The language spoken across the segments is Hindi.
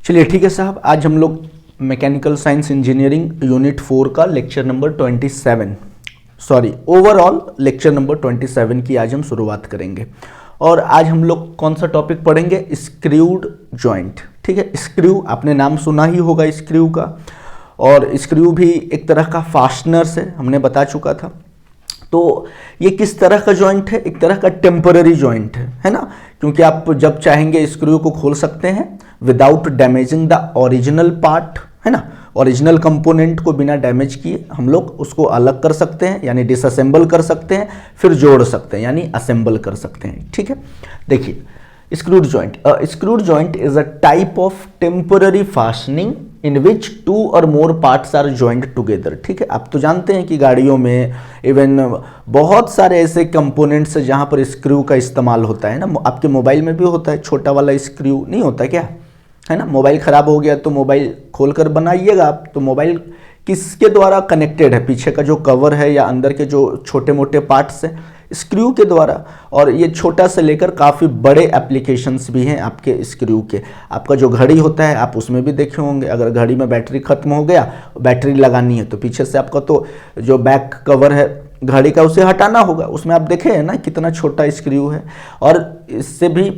चलिए ठीक है साहब, आज हम लोग मैकेनिकल साइंस इंजीनियरिंग यूनिट 4 का lecture number 27 overall lecture number 27 की आज हम शुरुआत करेंगे। और आज हम लोग कौन सा टॉपिक पढ़ेंगे? Screwed joint. ठीक है, स्क्रू आपने नाम सुना ही होगा स्क्रू का, और स्क्रू भी एक तरह का फास्टनर्स है, हमने बता चुका था। तो ये किस तरह का जॉइंट है? एक तरह का टेम्पररी जॉइंट है ना, क्योंकि आप जब चाहेंगे स्क्रू को खोल सकते हैं without damaging the original part, है ना। ओरिजिनल कंपोनेंट को बिना डैमेज किए हम लोग उसको अलग कर सकते हैं, यानी डिसअसेंबल कर सकते हैं, फिर जोड़ सकते हैं यानी असेंबल कर सकते हैं। ठीक है, देखिए screwed joint. Screwed joint is a type of temporary fastening in which 2 or more parts are joint together. ठीक है, आप तो जानते हैं कि गाड़ियों में इवन बहुत सारे ऐसे कंपोनेंट्स हैं जहाँ पर स्क्रू का इस्तेमाल होता है ना। आपके मोबाइल में भी होता है, छोटा वाला स्क्रू नहीं होता क्या, है ना। मोबाइल ख़राब हो गया तो मोबाइल खोलकर बनाइएगा आप, तो मोबाइल किसके द्वारा कनेक्टेड है? पीछे का जो कवर है या अंदर के जो छोटे मोटे पार्ट्स हैं, स्क्रू के द्वारा। और ये छोटा से लेकर काफ़ी बड़े एप्लीकेशंस भी हैं आपके स्क्रू के। आपका जो घड़ी होता है आप उसमें भी देखे होंगे, अगर घड़ी में बैटरी ख़त्म हो गया, बैटरी लगानी है तो पीछे से आपका तो जो बैक कवर है घड़ी का उसे हटाना होगा। उसमें आप देखे हैं ना कितना छोटा स्क्रू है, और इससे भी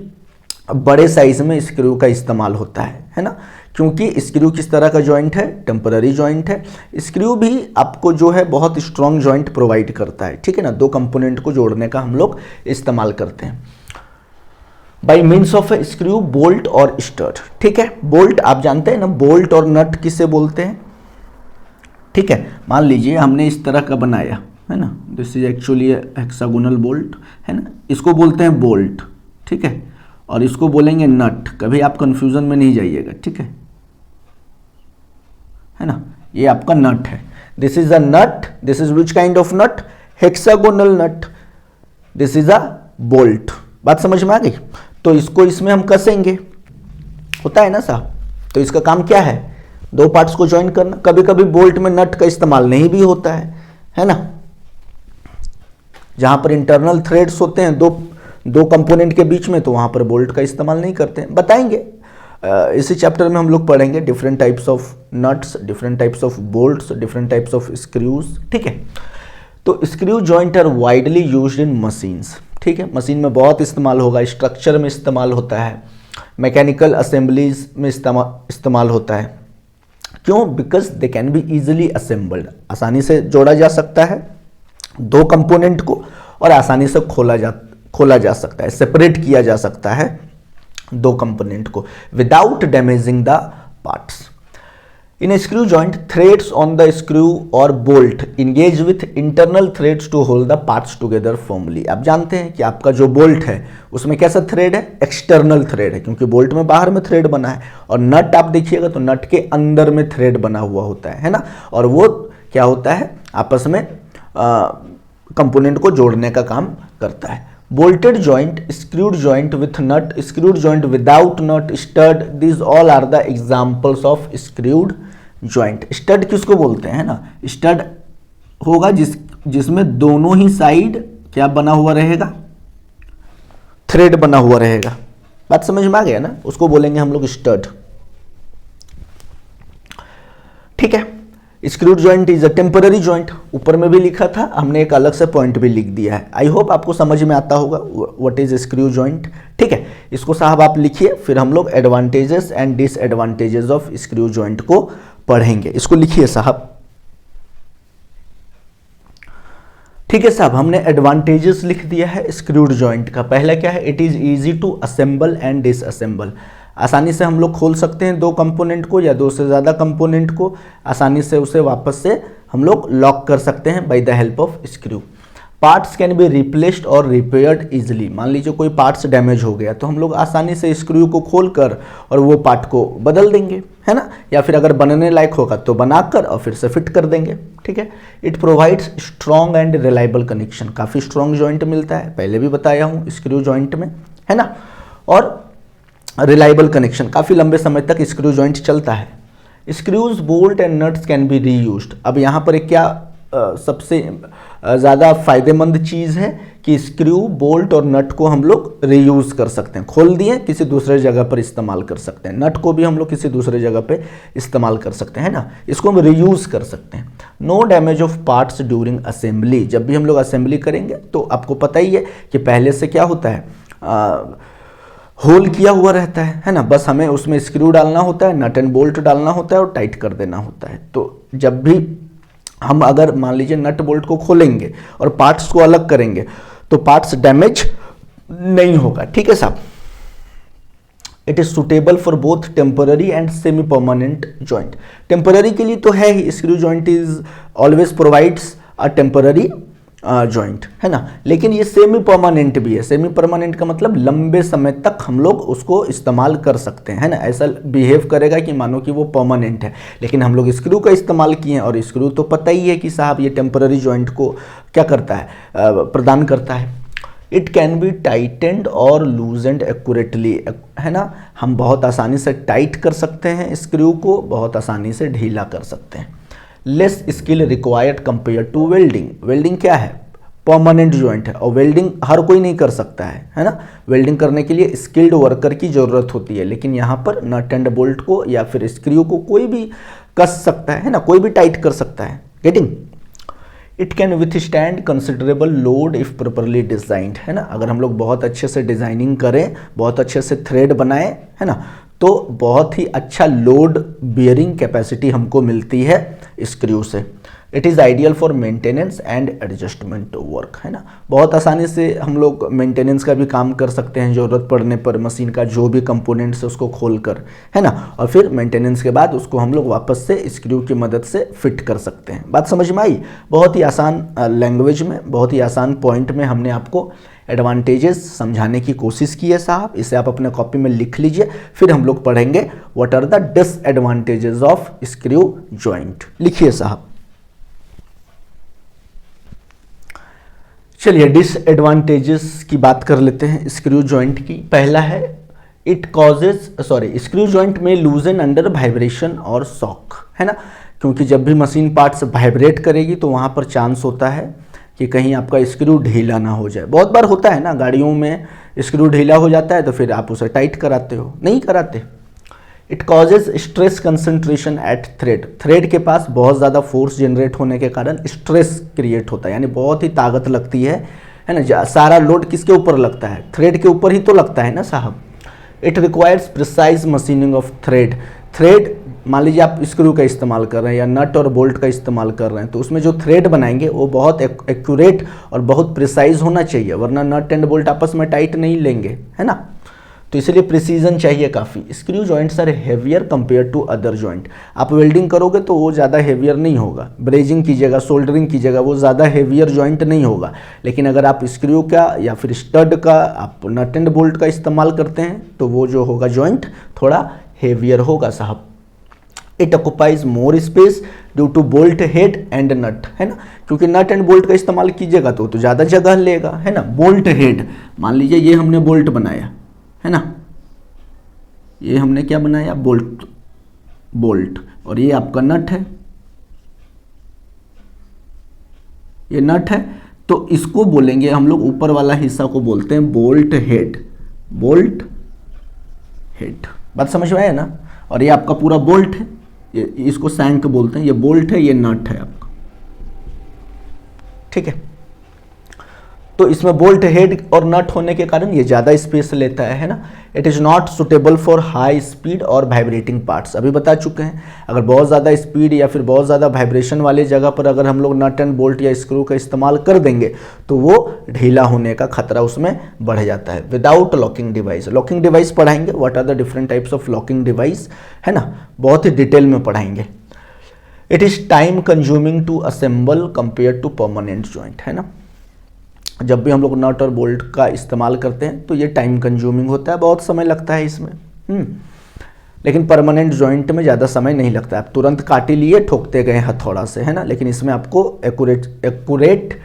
बड़े साइज में स्क्रू का इस्तेमाल होता है ना। क्योंकि स्क्रू किस तरह का जॉइंट है? टेम्पररी जॉइंट है। स्क्रू भी आपको जो है बहुत स्ट्रॉन्ग जॉइंट प्रोवाइड करता है। ठीक है ना, दो कंपोनेंट को जोड़ने का हम लोग इस्तेमाल करते हैं bye means of A screw, bolt और स्टड। ठीक है, बोल्ट आप जानते हैं ना, बोल्ट और नट किसे बोलते हैं? ठीक है, मान लीजिए हमने इस तरह का बनाया है ना, this is actually hexagonal bolt है ना, इसको बोलते हैं बोल्ट। ठीक है, और इसको बोलेंगे नट। कभी आप कंफ्यूजन में नहीं जाइएगा, ठीक है ना। ये आपका नट है, this is a nut, this is which kind of nut? Hexagonal nut. This is a bolt. बात समझ में आ गई? तो इसको इसमें हम कसेंगे, होता है ना साहब। तो इसका काम क्या है? दो पार्ट्स को ज्वाइन करना। कभी कभी बोल्ट में नट का इस्तेमाल नहीं भी होता है ना। जहां पर इंटरनल थ्रेड्स होते हैं दो कंपोनेंट के बीच में, तो वहां पर बोल्ट का इस्तेमाल नहीं करते हैं। बताएंगे इसी चैप्टर में हम लोग पढ़ेंगे different types of nuts, different types of bolts, different types of screws. ठीक है, तो screw joint are widely used in machines. ठीक है, मशीन में बहुत इस्तेमाल होगा, स्ट्रक्चर में इस्तेमाल होता है, मैकेनिकल असेंबलीज में इस्तेमाल होता है। क्यों? Because they can be easily assembled. आसानी से जोड़ा जा सकता है दो कंपोनेंट को, और आसानी से खोला जा सकता है, सेपरेट किया जा सकता है दो कंपोनेंट को without damaging the parts. In a screw joint, threads on the screw और bolt engage with internal threads to hold the parts together firmly. आप जानते हैं कि आपका जो बोल्ट है उसमें कैसा थ्रेड है? एक्सटर्नल थ्रेड है, क्योंकि बोल्ट में बाहर में थ्रेड बना है। और नट आप देखिएगा तो नट के अंदर में थ्रेड बना हुआ होता है ना। और वो क्या होता है? आपस में कंपोनेंट को जोड़ने का काम करता है। Bolted joint, screwed joint with nut, screwed joint without nut, stud, these all are the examples of screwed joint. Stud किसको बोलते हैं ना? Stud होगा जिसमें दोनों ही साइड क्या बना हुआ रहेगा? थ्रेड बना हुआ रहेगा। बात समझ में आ गया ना? उसको बोलेंगे हम लोग स्टड। ठीक है, screwed joint is a temporary joint. ऊपर में भी लिखा था, हमने एक अलग से पॉइंट भी लिख दिया है। आई होप आपको समझ में आता होगा व्हाट इज स्क्रू जॉइंट। ठीक है, इसको साहब आप लिखिए, फिर हम लोग advantages and disadvantages of screw joint को पढ़ेंगे। इसको लिखिए साहब। ठीक है साहब, हमने एडवांटेजेस लिख दिया है स्क्रूड जॉइंट का। पहला क्या है? It is easy to assemble and disassemble. आसानी से हम लोग खोल सकते हैं दो कंपोनेंट को या दो से ज़्यादा कंपोनेंट को। आसानी से उसे वापस से हम लोग लॉक कर सकते हैं by the help of screw. Parts can be replaced और रिपेयर्ड इजीली। मान लीजिए कोई पार्ट्स डैमेज हो गया तो हम लोग आसानी से स्क्रू को खोलकर और वो पार्ट को बदल देंगे, है ना। या फिर अगर बनने लायक होगा तो बनाकर और फिर से फिट कर देंगे। ठीक है, it provides strong and reliable connection. काफ़ी स्ट्रॉन्ग जॉइंट मिलता है, पहले भी बताया हूँ स्क्रू जॉइंट में, है ना। और रिलायबल कनेक्शन, काफ़ी लंबे समय तक स्क्रू जॉइंट चलता है। Screws, bolt and nuts can be reused. अब यहाँ पर क्या सबसे ज़्यादा फायदेमंद चीज़ है कि स्क्रू, बोल्ट और नट को हम लोग रीयूज़ कर सकते हैं। खोल दिए, किसी दूसरे जगह पर इस्तेमाल कर सकते हैं। नट को भी हम लोग किसी दूसरे जगह पे इस्तेमाल कर सकते हैं ना, इसको हम रीयूज़ कर सकते हैं। No damage of parts during assembly, जब भी हम लोग असेंबली करेंगे तो आपको पता ही है कि पहले से क्या होता है, होल किया हुआ रहता है ना, बस हमें उसमें स्क्रू डालना होता है, नट एंड बोल्ट डालना होता है और टाइट कर देना होता है। तो जब भी हम अगर मान लीजिए नट बोल्ट को खोलेंगे और पार्ट्स को अलग करेंगे तो पार्ट्स डैमेज नहीं होगा। ठीक है साहब। It is suitable for both temporary and semi permanent joint. Temporary के लिए तो है ही, screw joint is always provides a temporary joint, है ना, लेकिन ये सेमी परमानेंट भी है। सेमी परमानेंट का मतलब लंबे समय तक हम लोग उसको इस्तेमाल कर सकते हैं, है ना, ऐसा बिहेव करेगा कि मानो कि वो परमानेंट है। लेकिन हम लोग स्क्रू का इस्तेमाल किए हैं और स्क्रू तो पता ही है कि साहब ये टेम्पररी जॉइंट को क्या करता है, प्रदान करता है। इट कैन बी टाइटेंड और लूजेंड एक्यूरेटली, है ना, हम बहुत आसानी से टाइट कर सकते हैं स्क्रू को, बहुत आसानी से ढीला कर सकते हैं। Less skill required compare to welding. Welding क्या है, परमानेंट जॉइंट है और वेल्डिंग हर कोई नहीं कर सकता है ना, वेल्डिंग करने के लिए स्किल्ड वर्कर की ज़रूरत होती है। लेकिन यहाँ पर नट एंड बोल्ट को या फिर स्क्रू को कोई भी कस सकता है ना, कोई भी टाइट कर सकता है। Getting. It can withstand considerable load if properly designed, है ना, अगर हम लोग बहुत अच्छे से डिजाइनिंग करें, बहुत अच्छे से थ्रेड बनाएं, है ना, तो बहुत ही अच्छा लोड बियरिंग कैपेसिटी हमको मिलती है स्क्रू से। It is ideal for maintenance and adjustment work, है ना, बहुत आसानी से हम लोग मेंटेनेंस का भी काम कर सकते हैं, ज़रूरत पड़ने पर मशीन का जो भी कंपोनेंट्स है उसको खोल कर, है ना, और फिर मेंटेनेंस के बाद उसको हम लोग वापस से स्क्रू की मदद से फिट कर सकते हैं। बात समझ में आई? बहुत ही आसान लैंग्वेज में, बहुत ही आसान पॉइंट में हमने आपको एडवांटेजेस समझाने की कोशिश की है साहब। इसे आप अपने कॉपी में लिख लीजिए, फिर हम लोग पढ़ेंगे what are the disadvantages of screw joint. लिखिए साहब। चलिए डिसएडवांटेजेस की बात कर लेते हैं स्क्रू जॉइंट की। पहला है स्क्रू जॉइंट में लूजन अंडर वाइब्रेशन और शॉक, है ना, क्योंकि जब भी मशीन पार्ट्स वाइब्रेट करेगी तो वहाँ पर चांस होता है कि कहीं आपका स्क्रू ढीला ना हो जाए। बहुत बार होता है ना, गाड़ियों में स्क्रू ढीला हो जाता है तो फिर आप उसे टाइट कराते हो, नहीं कराते। It causes stress concentration at thread. Thread के पास बहुत ज़्यादा फोर्स जनरेट होने के कारण स्ट्रेस क्रिएट होता है, यानी बहुत ही ताकत लगती है ना, सारा लोड किसके ऊपर लगता है, थ्रेड के ऊपर ही तो लगता है ना साहब। It requires precise machining of thread. Thread मान लीजिए आप स्क्रू का इस्तेमाल कर रहे हैं या नट और बोल्ट का इस्तेमाल कर रहे हैं, तो उसमें जो थ्रेड बनाएंगे वो बहुत एक्यूरेट और बहुत प्रिसाइज होना चाहिए, वरना नट एंड बोल्ट आपस में टाइट नहीं लेंगे, है ना, तो इसलिए प्रिसीजन चाहिए काफ़ी। Screw joints are heavier compare to other joint. आप वेल्डिंग करोगे तो वो ज़्यादा हेवियर नहीं होगा, ब्रेजिंग कीजिएगा, सोल्डरिंग कीजिएगा, वो ज़्यादा हेवियर जॉइंट नहीं होगा। लेकिन अगर आप स्क्रू का या फिर स्टड का, आप नट एंड बोल्ट का इस्तेमाल करते हैं तो वो जो होगा जॉइंट थोड़ा हेवियर होगा साहब। It occupies more space due to bolt head and nut, है ना, क्योंकि नट एंड बोल्ट का इस्तेमाल कीजिएगा तो ज़्यादा जगह लेगा, है ना। बोल्ट हेड, मान लीजिए ये हमने बोल्ट बनाया, है ना, ये हमने क्या बनाया, बोल्ट, और ये आपका नट है, ये नट है, तो इसको बोलेंगे हम लोग, ऊपर वाला हिस्सा को बोलते हैं बोल्ट हेड। बात समझ में आया ना। और ये आपका पूरा बोल्ट है, ये इसको सैंक बोलते हैं, ये बोल्ट है, ये नट है आपका, ठीक है। तो इसमें बोल्ट हेड और नट होने के कारण ये ज़्यादा स्पेस लेता है ना। It is not suitable for high speed और वाइब्रेटिंग पार्ट्स, अभी बता चुके हैं। अगर बहुत ज़्यादा स्पीड या फिर बहुत ज़्यादा वाइब्रेशन वाली जगह पर अगर हम लोग नट एंड बोल्ट या स्क्रू का इस्तेमाल कर देंगे तो वो ढीला होने का खतरा उसमें बढ़ जाता है। Without locking device, locking device पढ़ाएंगे, what are the different types of locking device, है ना, बहुत ही डिटेल में पढ़ाएंगे। It is time consuming to assemble compare to permanent joint, है ना। जब भी हम लोग नट और बोल्ट का इस्तेमाल करते हैं तो ये टाइम कंज्यूमिंग होता है, बहुत समय लगता है इसमें। लेकिन परमानेंट जॉइंट में ज़्यादा समय नहीं लगता, आप तुरंत काटी लिए, ठोकते गए हथौड़ा से, है ना। लेकिन इसमें आपको एक्यूरेट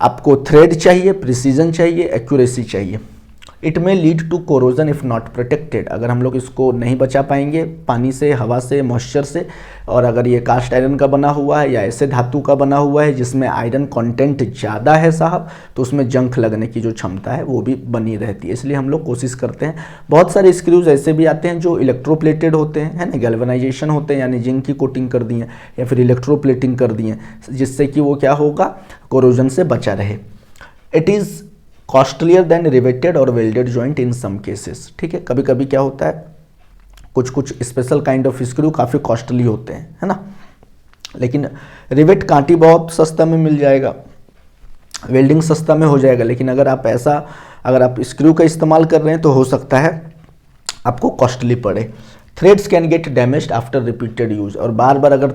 आपको थ्रेड चाहिए, प्रिसीजन चाहिए, एक्यूरेसी चाहिए। It may lead to corrosion if not protected. अगर हम लोग इसको नहीं बचा पाएंगे पानी से, हवा से, मॉइस्चर से, और अगर ये कास्ट आयरन का बना हुआ है या ऐसे धातु का बना हुआ है जिसमें आयरन कंटेंट ज़्यादा है साहब, तो उसमें जंग लगने की जो क्षमता है वो भी बनी रहती है। इसलिए हम लोग कोशिश करते हैं। बहुत सारे स्क्रूज ऐसे भी आते हैं जो इलेक्ट्रोप्लेटेड होते हैं, है ना, गैल्वेनाइजेशन होते हैं, यानी जिंक की कोटिंग कर दी है या फिर इलेक्ट्रोप्लेटिंग कर दी है, जिससे कि वो क्या होगा, कोरोजन से बचा रहे। It is costlier than riveted और welded joint in some cases. ठीक है, कभी कभी क्या होता है, कुछ कुछ स्पेशल काइंड ऑफ स्क्रू काफ़ी कॉस्टली होते हैं, है ना, लेकिन रिवेट कांटी बहुत सस्ता में मिल जाएगा, वेल्डिंग सस्ता में हो जाएगा। लेकिन अगर आप स्क्रू का इस्तेमाल कर रहे हैं तो हो सकता है आपको कॉस्टली पड़े। Threads can get damaged after repeated use, और बार बार अगर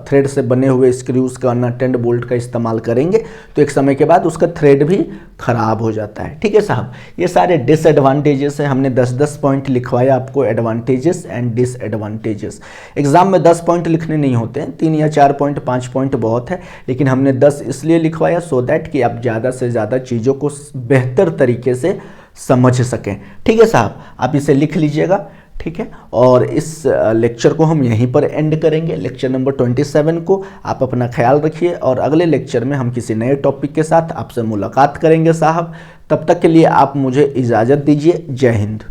थ्रेड से बने हुए स्क्रूज का, नट एंड बोल्ट का इस्तेमाल करेंगे तो एक समय के बाद उसका थ्रेड भी खराब हो जाता है। ठीक है साहब, ये सारे डिसएडवांटेजेस हैं। हमने 10-10 पॉइंट लिखवाया आपको, एडवांटेजेस एंड डिसएडवांटेजेस। एग्जाम में 10 पॉइंट लिखने नहीं होते हैं, 3 या 4 पॉइंट, 5 पॉइंट बहुत है, लेकिन हमने 10 इसलिए लिखवाया सो दैट कि आप ज़्यादा से ज़्यादा चीज़ों को बेहतर तरीके से समझ सकें। ठीक है साहब, आप इसे लिख लीजिएगा। ठीक है, और इस लेक्चर को हम यहीं पर एंड करेंगे, लेक्चर नंबर 27 को। आप अपना ख्याल रखिए और अगले लेक्चर में हम किसी नए टॉपिक के साथ आपसे मुलाकात करेंगे साहब। तब तक के लिए आप मुझे इजाज़त दीजिए। जय हिंद।